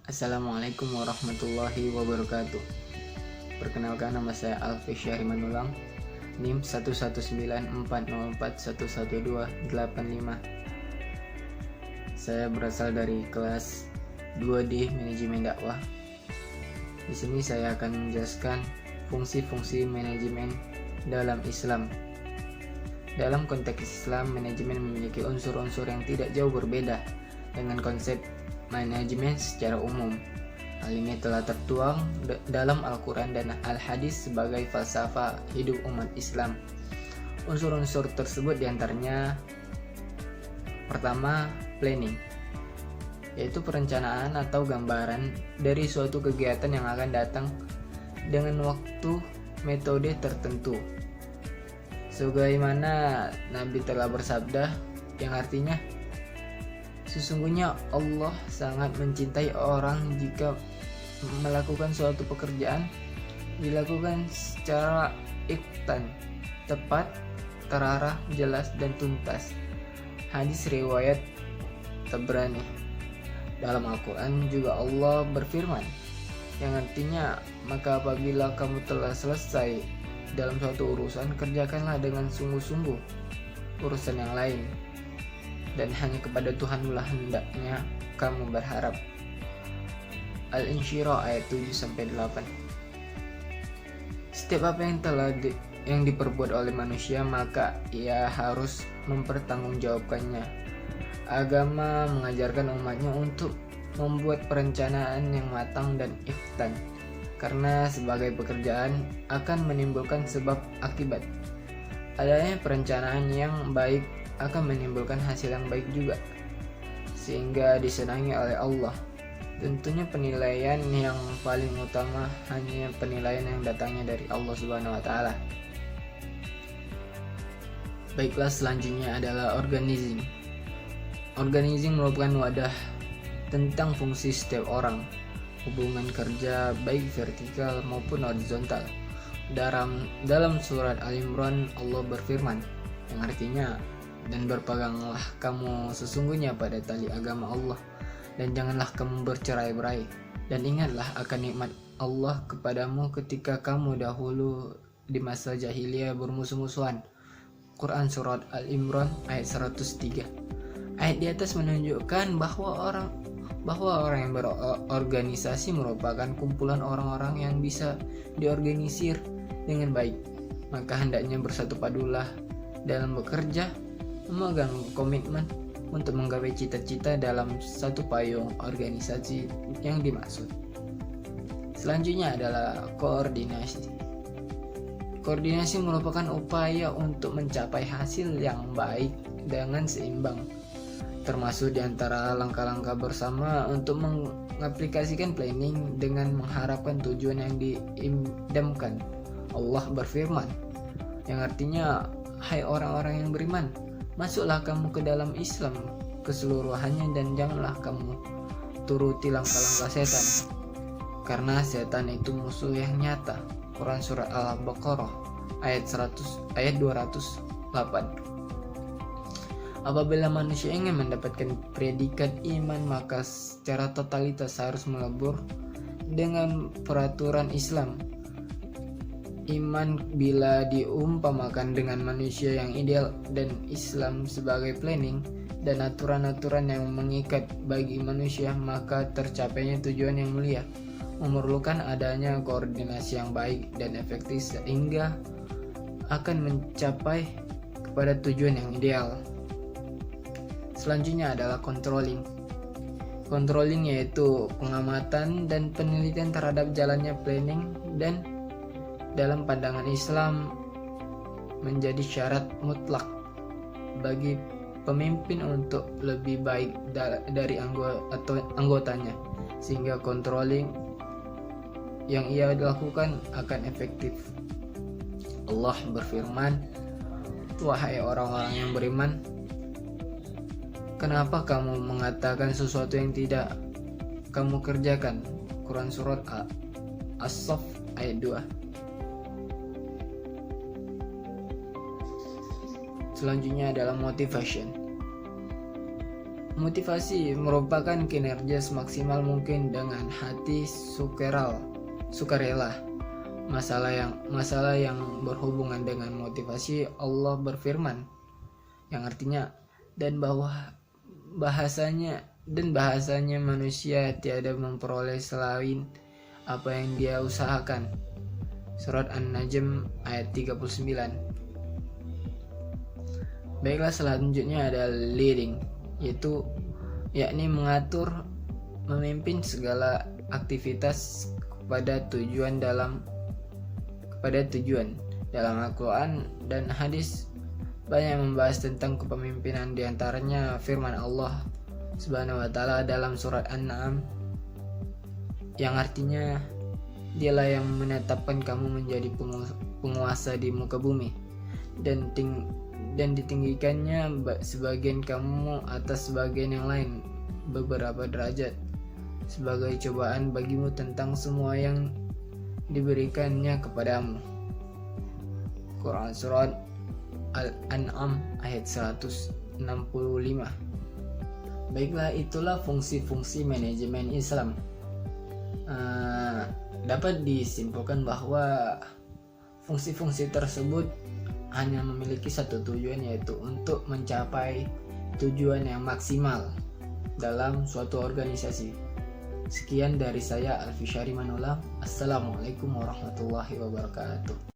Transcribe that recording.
Assalamualaikum warahmatullahi wabarakatuh. Perkenalkan, nama saya Alfi Syahri Manulang, NIM 11940411285. Saya berasal dari kelas 2D Manajemen Dakwah. Di sini saya akan menjelaskan fungsi-fungsi manajemen dalam Islam. Dalam konteks Islam, manajemen memiliki unsur-unsur yang tidak jauh berbeda dengan konsep manajemen secara umum. Hal ini telah tertuang dalam Al-Quran dan Al-Hadis sebagai falsafah hidup umat Islam. Unsur-unsur tersebut diantaranya: pertama, planning, yaitu perencanaan atau gambaran dari suatu kegiatan yang akan datang dengan waktu metode tertentu. Sebagaimana Nabi telah bersabda, yang artinya, sesungguhnya Allah sangat mencintai orang jika melakukan suatu pekerjaan dilakukan secara ihsan, tepat, terarah, jelas, dan tuntas. Hadis riwayat Tabrani. Dalam Al-Quran juga Allah berfirman, yang artinya, maka apabila kamu telah selesai dalam suatu urusan, kerjakanlah dengan sungguh-sungguh urusan yang lain, dan hanya kepada Tuhanlah hendaknya kamu berharap. Al-Insyirah ayat 7-8. Setiap apa yang diperbuat oleh manusia, maka ia harus mempertanggungjawabkannya. Agama mengajarkan umatnya untuk membuat perencanaan yang matang dan ihsan, karena sebagai pekerjaan akan menimbulkan sebab akibat. Adanya perencanaan yang baik akan menimbulkan hasil yang baik juga, sehingga disenangi oleh Allah. Tentunya penilaian yang paling utama hanya penilaian yang datangnya dari Allah Subhanahu wa Ta'ala. Baiklah, selanjutnya adalah organizing. Organizing merupakan wadah tentang fungsi setiap orang, hubungan kerja baik vertikal maupun horizontal. Dalam surat Al-Imran, Allah berfirman, yang artinya, dan berpeganglah kamu sesungguhnya pada tali agama Allah, dan janganlah kamu bercerai-berai, dan ingatlah akan nikmat Allah kepadamu ketika kamu dahulu di masa jahiliyah bermusuh-musuhan. Quran Surat Al-Imran ayat 103. Ayat di atas menunjukkan bahwa orang yang berorganisasi merupakan kumpulan orang-orang yang bisa diorganisir dengan baik. Maka hendaknya bersatu padulah dalam bekerja, memegang komitmen untuk menggapai cita-cita dalam satu payung organisasi yang dimaksud. Selanjutnya adalah koordinasi. Koordinasi merupakan upaya untuk mencapai hasil yang baik dengan seimbang, termasuk di antara langkah-langkah bersama untuk mengaplikasikan planning dengan mengharapkan tujuan yang diidamkan. Allah berfirman, yang artinya, hai orang-orang yang beriman, masuklah kamu ke dalam Islam keseluruhannya, dan janganlah kamu turuti langkah-langkah setan, karena setan itu musuh yang nyata. Quran Surat Al-Baqarah ayat 208. Apabila manusia ingin mendapatkan predikat iman, maka secara totalitas harus melebur dengan peraturan Islam. Iman bila diumpamakan dengan manusia yang ideal, dan Islam sebagai planning dan aturan-aturan yang mengikat bagi manusia, maka tercapainya tujuan yang mulia memerlukan adanya koordinasi yang baik dan efektif sehingga akan mencapai kepada tujuan yang ideal. Selanjutnya adalah controlling. Controlling yaitu pengamatan dan penelitian terhadap jalannya planning, dan dalam pandangan Islam menjadi syarat mutlak bagi pemimpin untuk lebih baik dari anggotanya, sehingga controlling yang ia lakukan akan efektif. Allah berfirman, wahai orang-orang yang beriman, kenapa kamu mengatakan sesuatu yang tidak kamu kerjakan? Quran Surat As-Saff ayat 2. Selanjutnya adalah motivation. Motivasi merupakan kinerja semaksimal mungkin dengan hati sukarela. Masalah yang berhubungan dengan motivasi, Allah berfirman yang artinya bahasanya manusia tiada memperoleh selain apa yang dia usahakan. Surat An-Najm ayat 39. Baiklah, selanjutnya ada leading, yakni mengatur, memimpin segala aktivitas kepada tujuan. Dalam Al-Quran dan hadis banyak membahas tentang kepemimpinan, diantaranya firman Allah Subhanahu wa Ta'ala dalam surat An-Na'am yang artinya, dialah yang menetapkan kamu menjadi penguasa di muka bumi dan ditinggikannya sebagian kamu atas sebagian yang lain beberapa derajat sebagai cobaan bagimu tentang semua yang diberikannya kepadamu. Quran Surat Al-An'am ayat 165. Baiklah, itulah fungsi-fungsi manajemen Islam. Dapat disimpulkan bahwa fungsi-fungsi tersebut hanya memiliki satu tujuan, yaitu untuk mencapai tujuan yang maksimal dalam suatu organisasi. Sekian dari saya, Alfi Syari Manulam. Assalamualaikum warahmatullahi wabarakatuh.